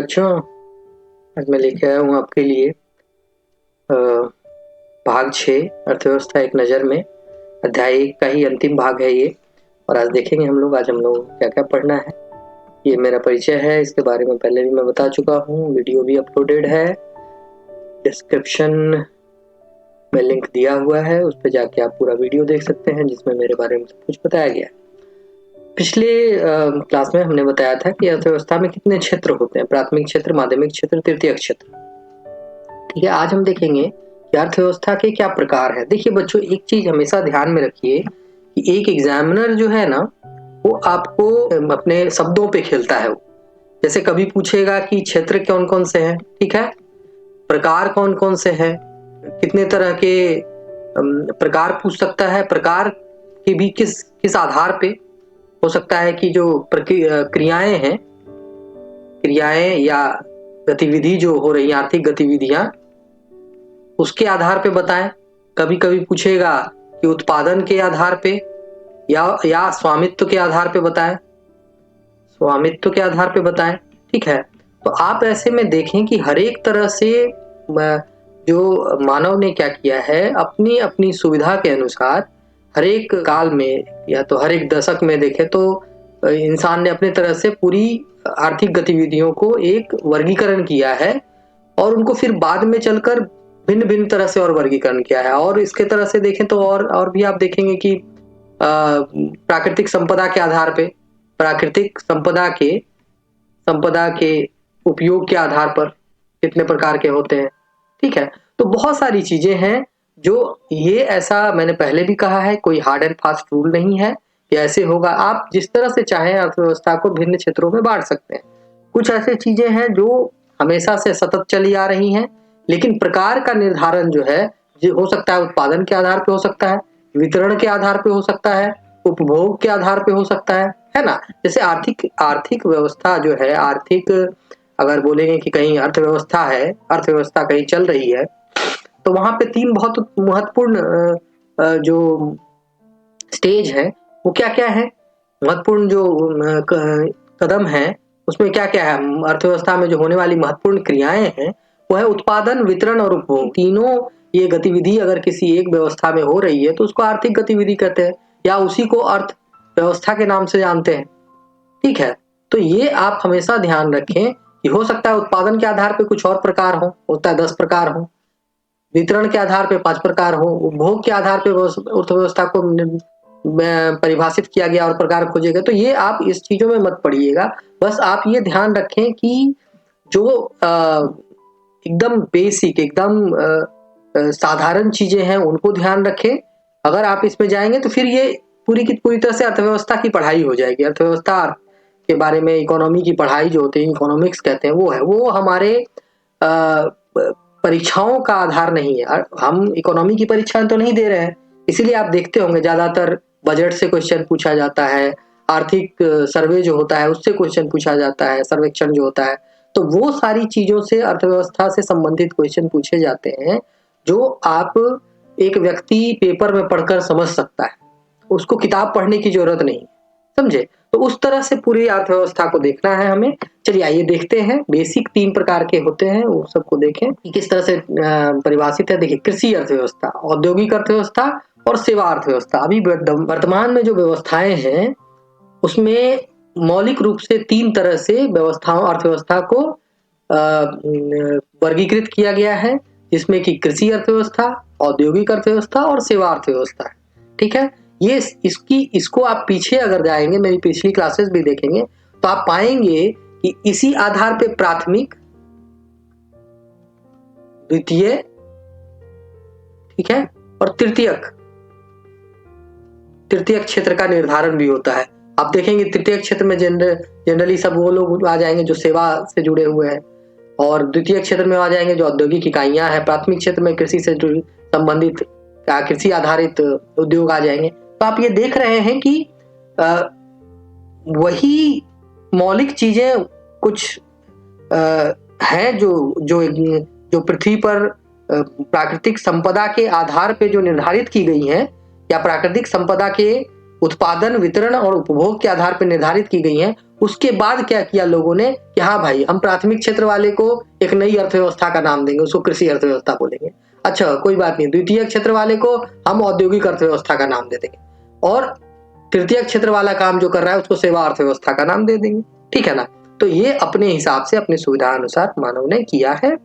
बच्चों, आज मैं लेके आया हूँ आपके लिए भाग 6 अर्थव्यवस्था एक नज़र में। अध्याय 1 का ही अंतिम भाग है ये। और आज देखेंगे हम लोग क्या क्या पढ़ना है। ये मेरा परिचय है, इसके बारे में पहले भी मैं बता चुका हूँ। वीडियो भी अपलोडेड है, डिस्क्रिप्शन में लिंक दिया हुआ है, उस पर जाके आप पूरा वीडियो देख सकते हैं जिसमें मेरे बारे में सब कुछ बताया गया है। पिछले क्लास में हमने बताया था कि अर्थव्यवस्था में कितने क्षेत्र होते हैं: प्राथमिक क्षेत्र, माध्यमिक क्षेत्र, तृतीयक क्षेत्र। ठीक है, आज हम देखेंगे कि अर्थव्यवस्था के क्या प्रकार है। देखिए बच्चों, एक चीज हमेशा ध्यान में रखिए कि एक एग्जामिनर जो है ना, वो आपको अपने शब्दों पे खेलता है। जैसे कभी पूछेगा कि क्षेत्र कौन कौन से हैं, ठीक है, प्रकार कौन कौन से हैं, कितने तरह के प्रकार पूछ सकता है। प्रकार के भी किस किस आधार पे हो सकता है कि जो क्रियाएं हैं, क्रियाएं या गतिविधि जो हो रही है, आर्थिक गतिविधियां, उसके आधार पे बताएं। कभी कभी पूछेगा कि उत्पादन के आधार पे या स्वामित्व के आधार पे बताएं, स्वामित्व के आधार पे बताएं। ठीक है, तो आप ऐसे में देखें कि हर एक तरह से जो मानव ने क्या किया है, अपनी अपनी सुविधा के अनुसार हर एक काल में या तो हर एक दशक में देखें तो इंसान ने अपने तरह से पूरी आर्थिक गतिविधियों को एक वर्गीकरण किया है और उनको फिर बाद में चलकर भिन्न भिन्न तरह से और वर्गीकरण किया है। और इसके तरह से देखें तो और भी आप देखेंगे कि प्राकृतिक संपदा के आधार पे, प्राकृतिक संपदा के उपयोग के आधार पर कितने प्रकार के होते हैं। ठीक है, तो बहुत सारी चीजें हैं जो ये, ऐसा मैंने पहले भी कहा है, कोई हार्ड एंड फास्ट रूल नहीं है कि ऐसे होगा। आप जिस तरह से चाहें अर्थव्यवस्था को भिन्न क्षेत्रों में बांट सकते हैं। कुछ ऐसी चीजें हैं जो हमेशा से सतत चली आ रही हैं, लेकिन प्रकार का निर्धारण जो है हो सकता है उत्पादन के आधार पे हो सकता है, वितरण के आधार पे हो सकता है, उपभोग के आधार पे हो सकता है ना। जैसे आर्थिक व्यवस्था जो है, आर्थिक अगर बोलेंगे कि कहीं अर्थव्यवस्था है, अर्थव्यवस्था कहीं चल रही है, तो वहां पे 3 बहुत महत्वपूर्ण जो स्टेज है वो क्या क्या है, महत्वपूर्ण जो कदम है, उसमें क्या क्या है। अर्थव्यवस्था में जो होने वाली महत्वपूर्ण क्रियाएं हैं वो है उत्पादन, वितरण और उपभोग। तीनों ये गतिविधि अगर किसी एक व्यवस्था में हो रही है तो उसको आर्थिक गतिविधि कहते हैं या उसी को अर्थव्यवस्था के नाम से जानते हैं। ठीक है, तो ये आप हमेशा ध्यान रखें कि हो सकता है उत्पादन के आधार पे कुछ और प्रकार हो, होता है 10 प्रकार हो, वितरण के आधार पे 5 प्रकार हो, उपभोग के आधार पे अर्थव्यवस्था को परिभाषित किया गया और प्रकार खोजे गए। तो ये आप इस चीजों में मत पड़िएगा, बस आप ये ध्यान रखें कि जो एकदम बेसिक, एकदम साधारण चीजें हैं उनको ध्यान रखें। अगर आप इसमें जाएंगे तो फिर ये पूरी की पूरी तरह से अर्थव्यवस्था की पढ़ाई हो जाएगी। अर्थव्यवस्था के बारे में इकोनॉमी की पढ़ाई जो होती है, इकोनॉमिक्स कहते हैं, वो हमारे परीक्षाओं का आधार नहीं है। हम इकोनॉमी की परीक्षाएं तो नहीं दे रहे हैं, इसीलिए आप देखते होंगे ज्यादातर बजट से क्वेश्चन पूछा जाता है, आर्थिक सर्वे जो होता है उससे क्वेश्चन पूछा जाता है, सर्वेक्षण जो होता है, तो वो सारी चीजों से, अर्थव्यवस्था से संबंधित क्वेश्चन पूछे जाते हैं जो आप एक व्यक्ति पेपर में पढ़कर समझ सकता है, उसको किताब पढ़ने की जरूरत नहीं, समझे। तो उस तरह से पूरी अर्थव्यवस्था को देखना है हमें। चलिए आइए देखते हैं। बेसिक 3 प्रकार के होते हैं, वो सबको देखें कि किस तरह से परिभाषित है। देखिए, कृषि अर्थव्यवस्था, औद्योगिक अर्थव्यवस्था और सेवा अर्थव्यवस्था। अभी वर्तमान में जो व्यवस्थाएं हैं उसमें मौलिक रूप से 3 तरह से अर्थव्यवस्था को वर्गीकृत किया गया है, जिसमें कि कृषि अर्थव्यवस्था, औद्योगिक अर्थव्यवस्था और सेवा अर्थव्यवस्था। ठीक है, ये इसको आप पीछे अगर जाएंगे, मेरी पिछली क्लासेस भी देखेंगे, तो आप पाएंगे कि इसी आधार पे प्राथमिक, द्वितीय, ठीक है, और तृतीयक क्षेत्र का निर्धारण भी होता है। आप देखेंगे तृतीय क्षेत्र में जनरली सब वो लोग आ जाएंगे जो सेवा से जुड़े हुए हैं, और द्वितीय क्षेत्र में आ जाएंगे जो औद्योगिक इकाइयां हैं। प्राथमिक क्षेत्र में कृषि से संबंधित, कृषि आधारित उद्योग आ जाएंगे। तो आप ये देख रहे हैं कि वही मौलिक चीजें कुछ हैं जो पृथ्वी पर प्राकृतिक संपदा के आधार पे जो निर्धारित की गई हैं, या प्राकृतिक संपदा के उत्पादन, वितरण और उपभोग के आधार पर निर्धारित की गई हैं, उसके बाद क्या किया लोगों ने कि हाँ भाई, हम प्राथमिक क्षेत्र वाले को एक नई अर्थव्यवस्था का नाम देंगे, उसको कृषि अर्थव्यवस्था बोलेंगे। अच्छा कोई बात नहीं, द्वितीय क्षेत्र वाले को हम औद्योगिक अर्थव्यवस्था का नाम दे देंगे, और तृतीय क्षेत्र वाला काम जो कर रहा है उसको सेवा अर्थव्यवस्था का नाम दे देंगे, ठीक है ना। तो ये अपने हिसाब से अपनी सुविधा अनुसार मानव ने किया है।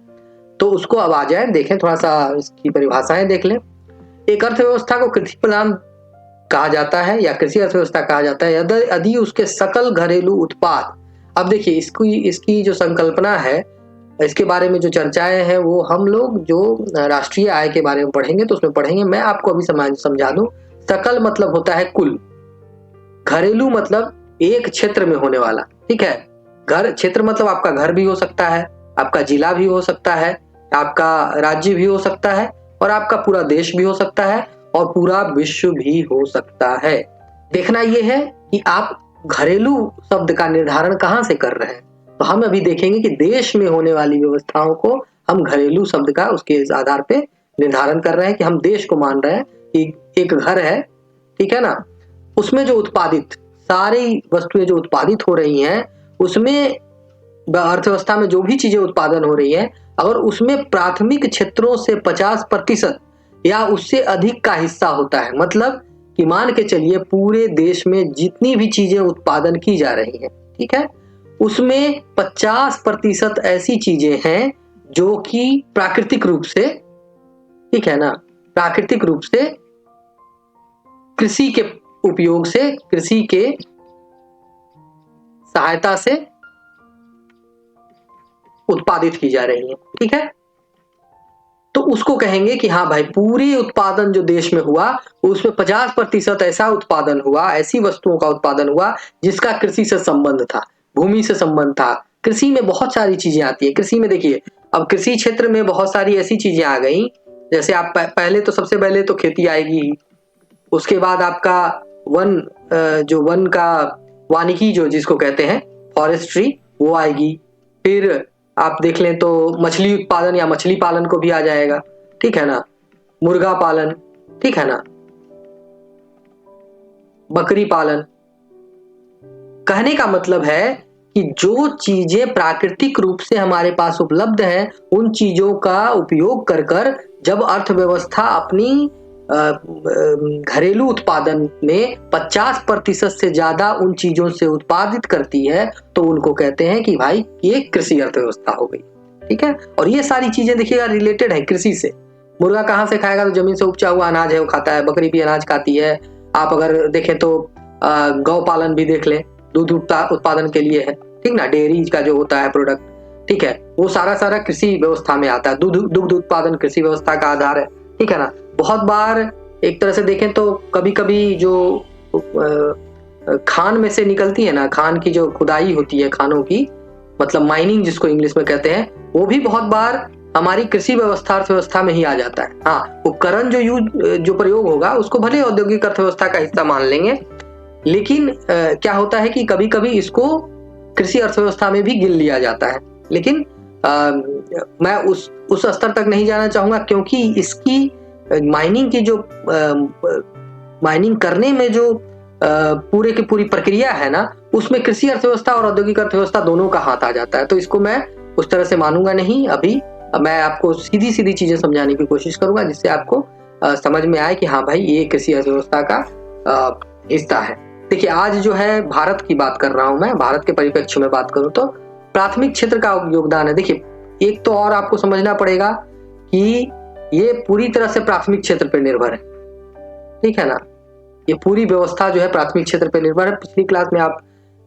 तो उसको अब आ जाए देखें, थोड़ा सा इसकी परिभाषाएं देख लें। एक अर्थव्यवस्था को कृषि प्रधान कहा जाता है या कृषि अर्थव्यवस्था कहा जाता है यदि उसके सकल घरेलू उत्पाद, अब देखिए इसकी जो संकल्पना है, इसके बारे में जो चर्चाएं हैं वो हम लोग जो राष्ट्रीय आय के बारे में पढ़ेंगे तो उसमें पढ़ेंगे। मैं आपको अभी समझा दूं, सकल मतलब होता है कुल, घरेलू मतलब एक क्षेत्र में होने वाला, ठीक है। घर क्षेत्र मतलब आपका घर भी हो सकता है, आपका जिला भी हो सकता है, आपका राज्य भी हो सकता है, और आपका पूरा देश भी हो सकता है, और पूरा विश्व भी हो सकता है। देखना यह है कि आप घरेलू शब्द का निर्धारण कहां से कर रहे हैं। तो हम अभी देखेंगे कि देश में होने वाली व्यवस्थाओं को हम घरेलू शब्द का उसके आधार पे निर्धारण कर रहे हैं कि हम देश को मान रहे हैं कि एक घर है, ठीक है ना, उसमें जो उत्पादित सारी वस्तुएं जो उत्पादित हो रही हैं, उसमें अर्थव्यवस्था में जो भी चीजें उत्पादन हो रही हैं, अगर उसमें प्राथमिक क्षेत्रों से 50% या उससे अधिक का हिस्सा होता है, मतलब कि मान के चलिए पूरे देश में जितनी भी चीजें उत्पादन की जा रही हैं, ठीक है, उसमें 50% ऐसी चीजें हैं जो कि प्राकृतिक रूप से, ठीक है ना, प्राकृतिक रूप से कृषि के उपयोग से, कृषि के सहायता से उत्पादित की जा रही है, ठीक है। तो उसको कहेंगे कि हाँ भाई, पूरे उत्पादन जो देश में हुआ उसमें 50% ऐसा उत्पादन हुआ, ऐसी वस्तुओं का उत्पादन हुआ जिसका कृषि से संबंध था, भूमि से संबंध था। कृषि में बहुत सारी चीजें आती है। कृषि में देखिए, अब कृषि क्षेत्र में बहुत सारी ऐसी चीजें आ गई, जैसे आप पहले तो सबसे पहले तो खेती आएगी, उसके बाद आपका वन, जो वन का वानिकी जो जिसको कहते हैं फॉरेस्ट्री, वो आएगी। फिर आप देख लें तो मछली उत्पादन या मछली पालन को भी आ जाएगा, ठीक है ना, मुर्गा पालन, ठीक है ना, बकरी पालन। कहने का मतलब है कि जो चीजें प्राकृतिक रूप से हमारे पास उपलब्ध हैं, उन चीजों का उपयोग कर कर जब अर्थव्यवस्था अपनी घरेलू उत्पादन में 50% से ज्यादा उन चीजों से उत्पादित करती है, तो उनको कहते हैं कि भाई ये कृषि अर्थव्यवस्था हो गई, ठीक है। और ये सारी चीजें देखिएगा रिलेटेड है कृषि से। मुर्गा कहाँ से खाएगा, तो जमीन से उपजा हुआ अनाज है वो खाता है, बकरी भी अनाज खाती है। आप अगर देखें तो गौ पालन भी देख लें, दूध उत्पादन के लिए है, ठीक ना, डेयरी का जो होता है प्रोडक्ट, ठीक है, वो सारा कृषि व्यवस्था में आता है। दुग्ध उत्पादन कृषि व्यवस्था का आधार है, ठीक है ना। बहुत बार एक तरह से देखें तो कभी कभी जो खान में से निकलती है ना, खान की जो खुदाई होती है, खानों की मतलब माइनिंग जिसको इंग्लिश में कहते हैं, वो भी बहुत बार हमारी कृषि व्यवस्था अर्थव्यवस्था में ही आ जाता है। हाँ, उपकरण जो प्रयोग होगा उसको भले औद्योगिक अर्थव्यवस्था का हिस्सा मान लेंगे, लेकिन क्या होता है कि कभी कभी इसको कृषि अर्थव्यवस्था में भी गिन लिया जाता है। लेकिन मैं उस स्तर तक नहीं जाना चाहूंगा, क्योंकि इसकी माइनिंग की जो माइनिंग करने में जो पूरे की पूरी प्रक्रिया है ना, उसमें कृषि अर्थव्यवस्था और औद्योगिक अर्थव्यवस्था दोनों का हाथ आ जाता है। तो इसको मैं उस तरह से मानूंगा नहीं। अभी मैं आपको सीधी सीधी चीजें समझाने की कोशिश करूंगा, जिससे आपको समझ में आए कि हाँ भाई, ये कृषि अर्थव्यवस्था का हिस्सा है। देखिए, आज जो है भारत की बात कर रहा हूं मैं, भारत के परिप्रेक्ष्य में बात करूं तो प्राथमिक क्षेत्र का योगदान है। देखिए, एक तो और आपको समझना पड़ेगा कि ये पूरी तरह से प्राथमिक क्षेत्र पर निर्भर है, ठीक है ना। ये पूरी व्यवस्था जो है प्राथमिक क्षेत्र पर निर्भर है। पिछली क्लास में आप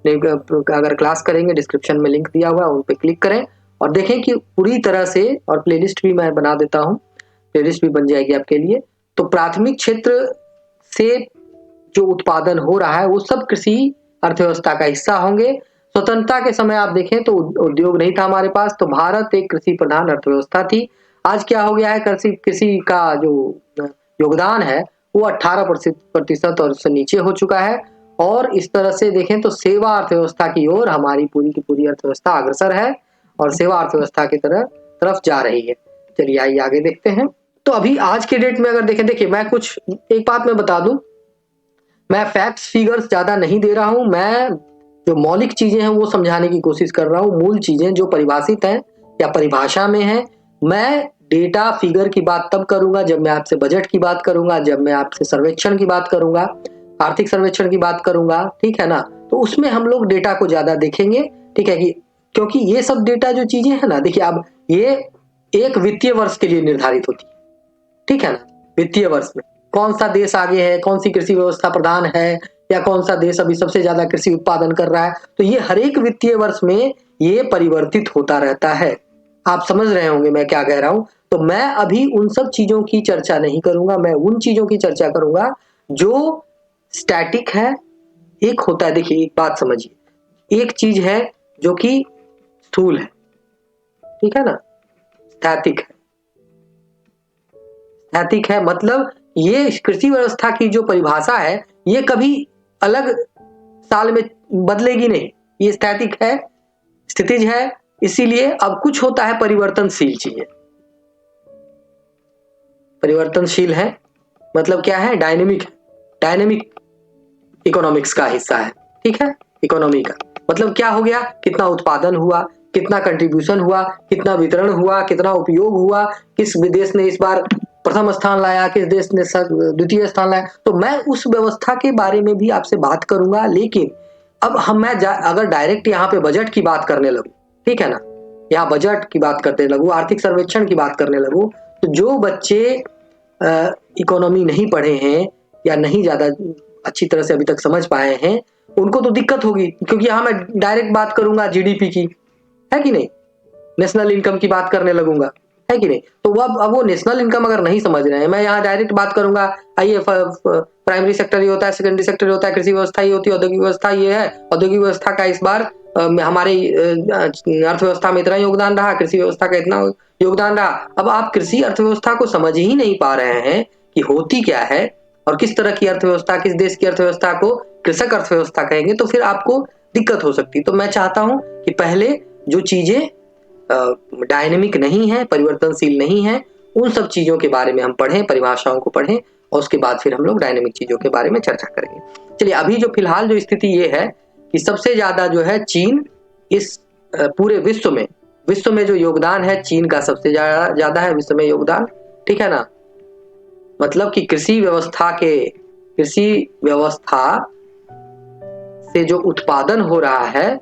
अगर क्लास करेंगे, डिस्क्रिप्शन में लिंक दिया हुआ है, उन पे क्लिक करें और देखें कि पूरी तरह से, और प्लेलिस्ट भी मैं बना देता हूं, प्लेलिस्ट भी बन जाएगी आपके लिए। तो प्राथमिक क्षेत्र से जो उत्पादन हो रहा है वो सब कृषि अर्थव्यवस्था का हिस्सा होंगे। स्वतंत्रता के समय आप देखें तो उद्योग नहीं था हमारे पास, तो भारत एक कृषि प्रधान अर्थव्यवस्था थी। आज क्या हो गया है, कृषि का जो योगदान है वो 18% और उससे नीचे हो चुका है। और इस तरह से देखें तो सेवा अर्थव्यवस्था की ओर हमारी पूरी की पूरी अर्थव्यवस्था अग्रसर है और सेवा अर्थव्यवस्था की तरफ जा रही है। चलिए आइए आगे देखते हैं। तो अभी आज के डेट में अगर देखें, देखिए मैं एक बात मैं बता दूं, मैं फैक्ट्स फिगर्स ज्यादा नहीं दे रहा हूं, मैं जो मौलिक चीजें हैं वो समझाने की कोशिश कर रहा हूँ, मूल चीजें जो परिभाषित हैं या परिभाषा में है। मैं डेटा फिगर की बात तब करूंगा जब मैं आपसे बजट की बात करूंगा, जब मैं आपसे सर्वेक्षण की बात करूंगा, आर्थिक सर्वेक्षण की बात करूंगा, ठीक है ना। तो उसमें हम लोग डेटा को ज्यादा देखेंगे, ठीक है, कि क्योंकि ये सब डेटा जो चीजें हैं ना, देखिए अब ये एक वित्तीय वर्ष के लिए निर्धारित होती है, ठीक है ना। वित्तीय वर्ष में कौन सा देश आगे है, कौन सी कृषि व्यवस्था प्रधान है, या कौन सा देश अभी सबसे ज्यादा कृषि उत्पादन कर रहा है, तो ये हर एक वित्तीय वर्ष में ये परिवर्तित होता रहता है। आप समझ रहे होंगे मैं क्या कह रहा हूं। तो मैं अभी उन सब चीजों की चर्चा नहीं करूंगा, मैं उन चीजों की चर्चा करूंगा जो स्टैटिक है। एक होता है, देखिए एक बात समझिए, एक चीज है जो कि स्थूल है, ठीक है ना, स्थैतिक है। स्थैतिक है मतलब ये कृषि व्यवस्था की जो परिभाषा है ये कभी अलग साल में बदलेगी नहीं, ये स्थैतिक है, स्थितिज है। इसीलिए अब कुछ होता है परिवर्तनशील चीजें। परिवर्तनशील है मतलब क्या है, डायनेमिक है। डायनेमिक इकोनॉमिक्स का हिस्सा है, ठीक है। इकोनॉमी का मतलब क्या हो गया, कितना उत्पादन हुआ, कितना कंट्रीब्यूशन हुआ, कितना वितरण हुआ, कितना उपयोग हुआ, किस देश ने इस बार प्रथम स्थान लाया, किस देश ने द्वितीय स्थान लाया। तो मैं उस व्यवस्था के बारे में भी आपसे बात करूंगा। लेकिन अब अगर डायरेक्ट यहाँ पे बजट की बात करने लगूं, ठीक है ना, यहाँ बजट की बात करने लगूं, आर्थिक सर्वेक्षण की बात करने लगूं, तो जो बच्चे इकोनॉमी नहीं पढ़े हैं या नहीं ज्यादा अच्छी तरह से अभी तक समझ पाए हैं, उनको तो दिक्कत होगी, क्योंकि यहाँ मैं डायरेक्ट बात करूंगा जीडीपी की, है कि नहीं, नेशनल इनकम की बात करने लगूंगा, है कि नहीं। तो अब वो नेशनल इनकम अगर नहीं समझ रहे हैं, मैं यहाँ डायरेक्ट बात करूंगा, आइए प्राइमरी सेक्टर ये होता है, सेकेंडरी सेक्टर होता है, कृषि व्यवस्था ये होती है, औद्योगिक व्यवस्था ये है, औद्योगिक व्यवस्था का इस बार हमारे अर्थव्यवस्था में इतना योगदान रहा, कृषि व्यवस्था का इतना योगदान रहा। अब आप कृषि अर्थव्यवस्था को समझ ही नहीं पा रहे हैं कि होती क्या है और किस तरह की अर्थव्यवस्था, किस देश की अर्थव्यवस्था को कृषक अर्थव्यवस्था कहेंगे, तो फिर आपको दिक्कत हो सकती है। तो मैं चाहता हूं कि पहले जो चीजें डायनेमिक नहीं है, परिवर्तनशील नहीं है, उन सब चीजों के बारे में हम पढ़ें, परिभाषाओं को पढ़ें, और उसके बाद फिर हम लोग डायनेमिक चीजों के बारे में चर्चा करेंगे। चलिए, अभी जो फिलहाल जो स्थिति ये है कि सबसे ज्यादा जो है चीन इस पूरे विश्व में जो योगदान है चीन का सबसे ज्यादा है विश्व में योगदान, ठीक है ना। मतलब कि कृषि व्यवस्था से जो उत्पादन हो रहा है,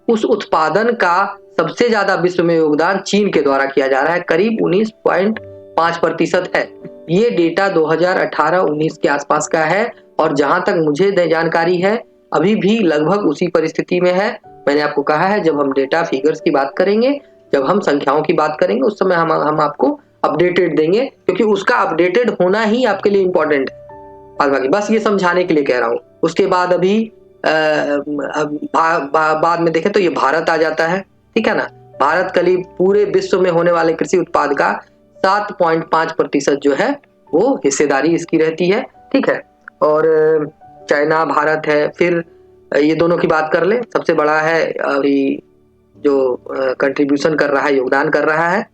उस उत्पादन का सबसे ज्यादा विश्व में योगदान चीन के द्वारा किया जा रहा है, करीब 19.5% है। ये डेटा 2018-19 के आसपास का है, और जहां तक मुझे जानकारी है अभी भी लगभग उसी परिस्थिति में है। मैंने आपको कहा है जब हम डेटा फिगर्स की बात करेंगे, जब हम संख्याओं की बात करेंगे, उस समय हम आपको अपडेटेड देंगे, क्योंकि उसका अपडेटेड होना ही आपके लिए इंपॉर्टेंट है। बाकी बस ये समझाने के लिए कह रहा हूँ। उसके बाद अभी बाद में देखें तो ये भारत आ जाता है, ठीक है ना। भारत करीब पूरे विश्व में होने वाले कृषि उत्पाद का 7.5% जो है वो हिस्सेदारी इसकी रहती है, ठीक है। और चाइना, भारत है, फिर ये दोनों की बात कर ले, सबसे बड़ा है अभी जो कंट्रीब्यूशन कर रहा है, योगदान कर रहा है।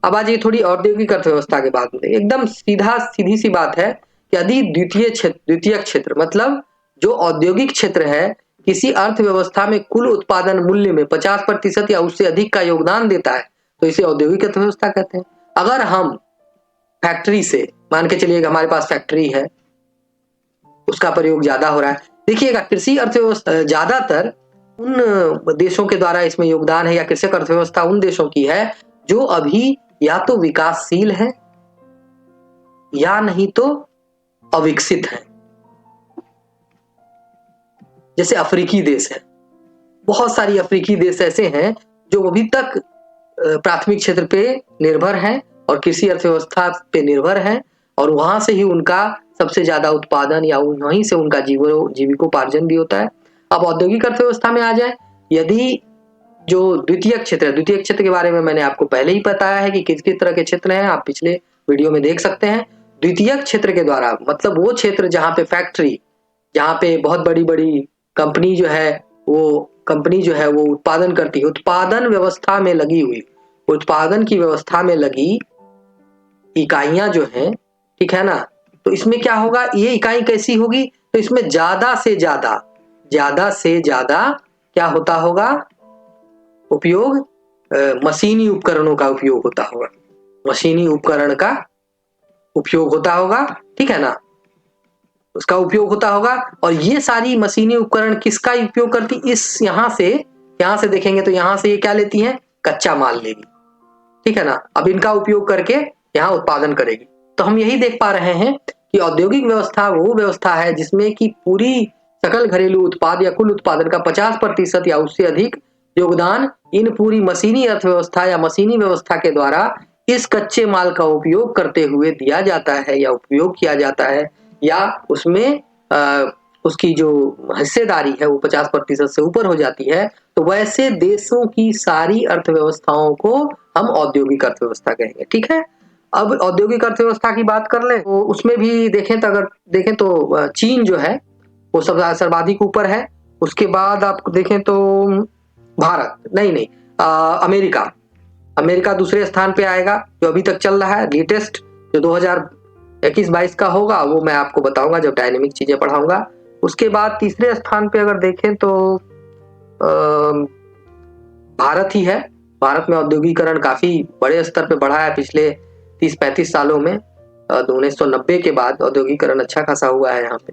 अब आज ये थोड़ी औद्योगिक अर्थव्यवस्था की बात में एकदम सीधी सी बात है कि यदि द्वितीयक क्षेत्र मतलब जो औद्योगिक क्षेत्र है किसी अर्थव्यवस्था में कुल उत्पादन मूल्य में 50% या उससे अधिक का योगदान देता है, तो इसे औद्योगिक अर्थव्यवस्था कहते हैं। अगर हम फैक्ट्री से मान के चलिए हमारे पास फैक्ट्री है, उसका प्रयोग ज्यादा हो रहा है, देखिएगा कृषि अर्थव्यवस्था ज्यादातर उन देशों के द्वारा इसमें योगदान है, या कृषक अर्थव्यवस्था उन देशों की है जो अभी या तो विकासशील है या नहीं तो अविकसित है। जैसे अफ्रीकी देश है, बहुत सारी अफ्रीकी देश ऐसे हैं जो अभी तक प्राथमिक क्षेत्र पे निर्भर हैं और कृषि अर्थव्यवस्था पे निर्भर हैं, और वहां से ही उनका सबसे ज्यादा उत्पादन या वहीं से उनका जीविकोपार्जन भी होता है। अब औद्योगिक अर्थव्यवस्था में आ जाए, यदि जो द्वितीयक क्षेत्र के बारे में मैंने आपको पहले ही बताया है कि किस किस तरह के क्षेत्र हैं, आप पिछले वीडियो में देख सकते हैं। द्वितीयक क्षेत्र के द्वारा मतलब वो क्षेत्र जहाँ पे फैक्ट्री, जहाँ पे बहुत बड़ी बड़ी कंपनी जो है वो उत्पादन करती है, उत्पादन व्यवस्था में लगी हुई, उत्पादन की व्यवस्था में लगी इकाइयां जो हैं, ठीक है ना। तो इसमें क्या होगा, ये इकाई कैसी होगी, तो इसमें ज्यादा से ज्यादा क्या होता होगा? उपयोग मशीनी उपकरणों का उपयोग होता होगा, मशीनी उपकरण का उपयोग होता होगा, ठीक है ना, उसका उपयोग होता होगा। और ये सारी मशीनी उपकरण किसका उपयोग करती? इस यहाँ से देखेंगे तो यहाँ से ये क्या लेती हैं? कच्चा माल लेगी, ठीक है ना। अब इनका उपयोग करके यहाँ उत्पादन करेगी। तो हम यही देख पा रहे हैं कि औद्योगिक व्यवस्था वो व्यवस्था है जिसमें कि पूरी सकल घरेलू उत्पाद या कुल उत्पादन का 50% या उससे अधिक योगदान इन पूरी मशीनी अर्थव्यवस्था या मशीनी व्यवस्था के द्वारा इस कच्चे माल का उपयोग करते हुए दिया जाता है या उपयोग किया जाता है, या उसमें उसकी जो हिस्सेदारी है वो 50% से ऊपर हो जाती है। तो वैसे देशों की सारी अर्थव्यवस्थाओं को हम औद्योगिक अर्थव्यवस्था कहेंगे, ठीक है। अब औद्योगिक अर्थव्यवस्था की बात कर लें तो उसमें भी देखें तो अगर देखें तो चीन जो है वो सब सर्वाधिक ऊपर है। उसके बाद आप देखें तो भारत नहीं, अमेरिका अमेरिका दूसरे स्थान पे आएगा, जो अभी तक चल रहा है। लेटेस्ट जो 2021-22 का होगा वो मैं आपको बताऊंगा जब डायनेमिक चीजें पढ़ाऊंगा। उसके बाद तीसरे स्थान पे अगर देखें तो भारत ही है। भारत में औद्योगिकरण काफी बड़े स्तर पे बढ़ा है पिछले 30-35 सालों में। 1990 के बाद औद्योगिकरण अच्छा खासा हुआ है यहाँ पे,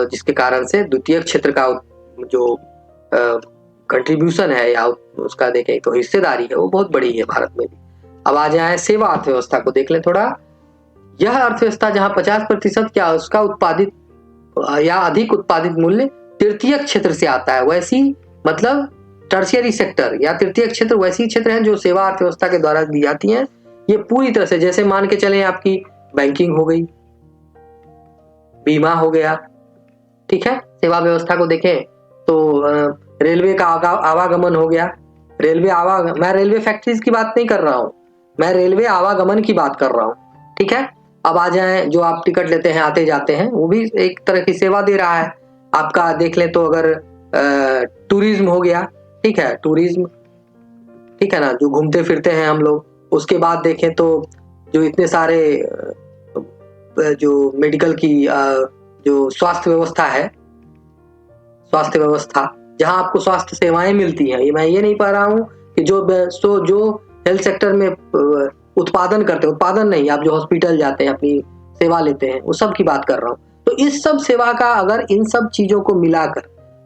जिसके कारण से द्वितीय क्षेत्र का जो कंट्रीब्यूशन है या उसका देखें तो हिस्सेदारी है वो बहुत बड़ी है भारत में भी। अब आ जाए सेवा अर्थव्यवस्था को देख लें थोड़ा। यह अर्थव्यवस्था जहां 50% क्या उसका उत्पादित या अधिक उत्पादित मूल्य तृतीय क्षेत्र से आता है, वैसी मतलब टर्शियरी सेक्टर या तृतीय क्षेत्र वैसी क्षेत्र हैं जो सेवा अर्थव्यवस्था के द्वारा दी जाती हैं। ये पूरी तरह से जैसे मान के चलें आपकी बैंकिंग हो गई, बीमा हो गया, ठीक है। सेवा व्यवस्था को देखें तो रेलवे का आवागमन हो गया। मैं रेलवे फैक्ट्रीज की बात नहीं कर रहा हूँ, मैं रेलवे आवागमन की बात कर रहा हूँ, ठीक है। अब आ जाए जो आप टिकट लेते हैं आते जाते हैं, वो भी एक तरह की सेवा दे रहा है आपका। देख लें तो अगर टूरिज्म हो गया, ठीक है, टूरिज्म, ठीक है ना, जो घूमते फिरते हैं हम लोग। उसके बाद देखें तो जो इतने सारे जो मेडिकल की जो स्वास्थ्य व्यवस्था जहां आपको स्वास्थ्य सेवाएं मिलती हैं, ये मैं ये नहीं पा रहा हूँ कि जो हेल्थ सेक्टर में उत्पादन करते हैं, उत्पादन नहीं, आप जो हॉस्पिटल जाते हैं अपनी सेवा लेते हैं, उस सब की बात कर रहा हूँ। तो इस सब सेवा का अगर इन सब चीजों को मिलाकर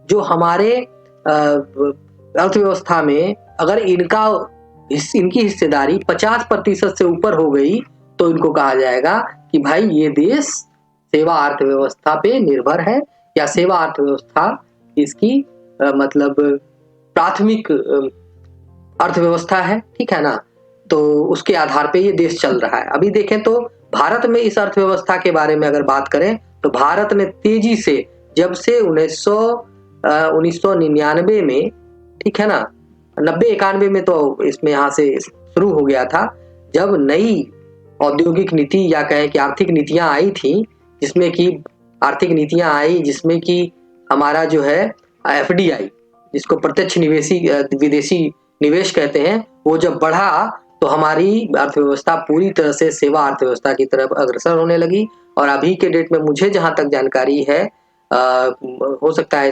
जो हमारे अर्थव्यवस्था में अगर इनकी हिस्सेदारी 50% से ऊपर हो गई तो इनको कहा जाएगा कि भाई ये देश सेवा अर्थव्यवस्था पे निर्भर है, या सेवा अर्थव्यवस्था इसकी मतलब प्राथमिक अर्थव्यवस्था है, ठीक है ना। तो उसके आधार पे ये देश चल रहा है। अभी देखें तो भारत में इस अर्थव्यवस्था के बारे में अगर बात करें तो भारत ने तेजी से जब से 1999 में, ठीक है ना, 90-91 में तो इसमें यहाँ से शुरू हो गया था, जब नई औद्योगिक नीति या कहें कि आर्थिक नीतियां आई थी, जिसमें कि हमारा जो है FDI, जिसको प्रत्यक्ष विदेशी निवेश कहते हैं, वो जब बढ़ा तो हमारी अर्थव्यवस्था पूरी तरह से सेवा अर्थव्यवस्था की तरफ अग्रसर होने लगी। और अभी के डेट में मुझे जहां तक जानकारी है, हो सकता है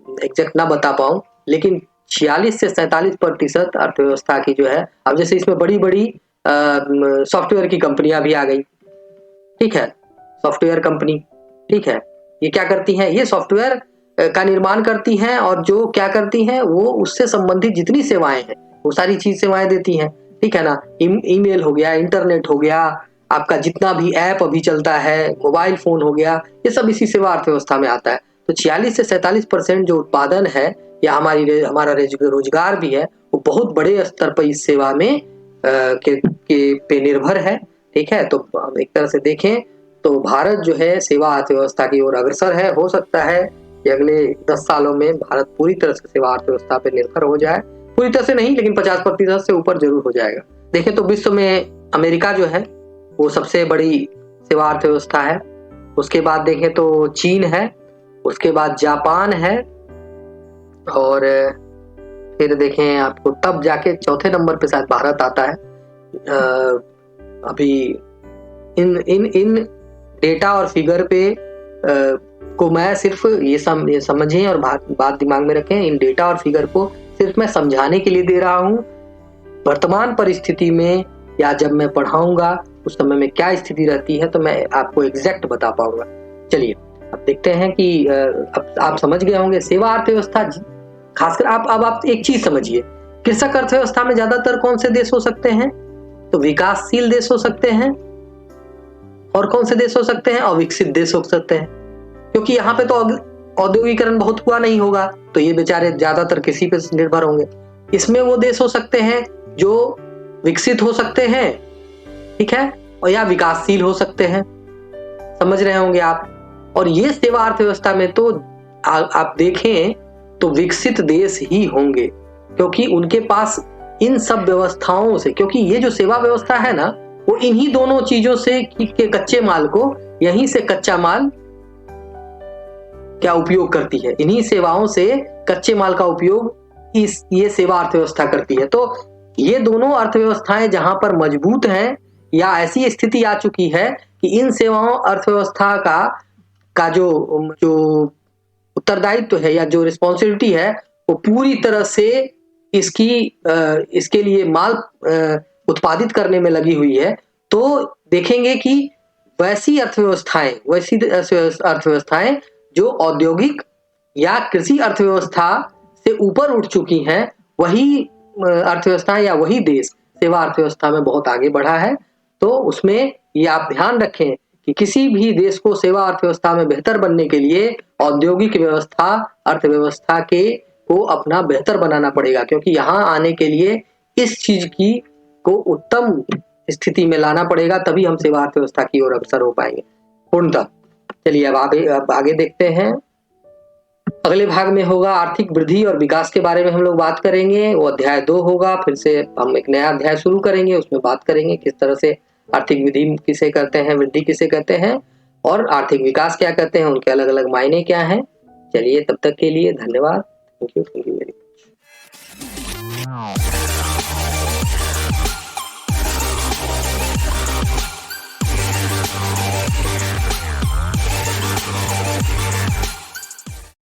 एग्जैक्ट ना बता पाऊं, लेकिन 46 से 47% अर्थव्यवस्था की जो है, अब जैसे इसमें बड़ी बड़ी सॉफ्टवेयर की कंपनियां भी आ गई, ठीक है, सॉफ्टवेयर कंपनी, ठीक है, ये क्या करती हैं? ये सॉफ्टवेयर का निर्माण करती हैं, और जो क्या करती हैं वो उससे संबंधित जितनी सेवाएं हैं वो सारी सेवाएं देती हैं, ठीक है ना। ईमेल हो गया, इंटरनेट हो गया, आपका जितना भी ऐप अभी चलता है, मोबाइल फोन हो गया, ये सब इसी सेवा अर्थव्यवस्था में आता है। तो 46 से 47% जो उत्पादन है या हमारा रोजगार भी है, वो बहुत बड़े स्तर पर इस सेवा में पे निर्भर है, ठीक है। तो हम एक तरह से देखें तो भारत जो है सेवा अर्थव्यवस्था की ओर अग्रसर है। हो सकता है कि अगले 10 सालों में भारत पूरी तरह से सेवा अर्थव्यवस्था पर निर्भर हो जाए, पूरी तरह से नहीं लेकिन 50% से ऊपर जरूर हो जाएगा। देखें तो विश्व में अमेरिका जो है वो सबसे बड़ी सेवा अर्थव्यवस्था है। उसके बाद देखें तो चीन है, उसके बाद जापान है, और फिर देखें आपको तब जाके चौथे नंबर पे शायद भारत आता है। अभी इन डेटा और फिगर पे को मैं सिर्फ ये समझें और बात दिमाग में रखें, इन डेटा और फिगर को सिर्फ मैं समझाने के लिए दे रहा हूँ। वर्तमान परिस्थिति में या जब मैं पढ़ाऊंगा उस समय में क्या स्थिति रहती है तो मैं आपको एग्जैक्ट बता पाऊंगा। चलिए अब देखते हैं कि अब आप समझ गए होंगे सेवा अर्थव्यवस्था। खासकर आप एक चीज समझिए, कृषक अर्थव्यवस्था में ज्यादातर कौन से देश हो सकते हैं? तो विकासशील देश हो सकते हैं। और कौन से देश हो सकते हैं? अविकसित देश हो सकते हैं, क्योंकि यहाँ पे तो औद्योगिकरण बहुत हुआ नहीं होगा, तो ये बेचारे ज्यादातर कृषि पे निर्भर होंगे। इसमें वो देश हो सकते हैं जो विकसित हो सकते हैं, ठीक है, और या विकासशील हो सकते हैं, समझ रहे होंगे आप। और ये सेवा अर्थव्यवस्था में तो आप देखें तो विकसित देश ही होंगे, क्योंकि उनके पास इन सब व्यवस्थाओं से, क्योंकि ये जो सेवा व्यवस्था है ना, वो इन्हीं दोनों चीजों से के कच्चे माल को, यहीं से कच्चा माल क्या उपयोग करती है, इन्हीं सेवाओं से कच्चे माल का उपयोग ये सेवा अर्थव्यवस्था करती है। तो ये दोनों अर्थव्यवस्थाएं जहां पर मजबूत हैं या ऐसी स्थिति आ चुकी है कि इन सेवाओं अर्थव्यवस्था का जो उत्तरदायित्व है या जो रिस्पॉन्सिबिलिटी है वो पूरी तरह से इसके लिए माल उत्पादित करने में लगी हुई है, तो देखेंगे कि वैसी अर्थव्यवस्थाएं जो औद्योगिक या कृषि अर्थव्यवस्था से ऊपर उठ चुकी हैं, वही अर्थव्यवस्था या वही देश सेवा अर्थव्यवस्था में बहुत आगे बढ़ा है। तो उसमें ये आप ध्यान रखें कि किसी भी देश को सेवा अर्थव्यवस्था में बेहतर बनने के लिए औद्योगिक व्यवस्था अर्थव्यवस्था को अपना बेहतर बनाना पड़ेगा, क्योंकि यहाँ आने के लिए इस चीज को उत्तम स्थिति में लाना पड़ेगा, तभी हम सेवा अर्थव्यवस्था की ओर अग्रसर हो पाएंगे पूर्णतः। चलिए अब आगे देखते हैं। अगले भाग में होगा आर्थिक वृद्धि और विकास के बारे में हम लोग बात करेंगे, वो अध्याय 2 होगा। फिर से हम एक नया अध्याय शुरू करेंगे, उसमें बात करेंगे किस तरह से आर्थिक वृद्धि किसे कहते हैं, वृद्धि किसे कहते हैं, और आर्थिक विकास क्या कहते हैं, उनके अलग अलग मायने क्या हैं। चलिए तब तक के लिए धन्यवाद। Thank you very much.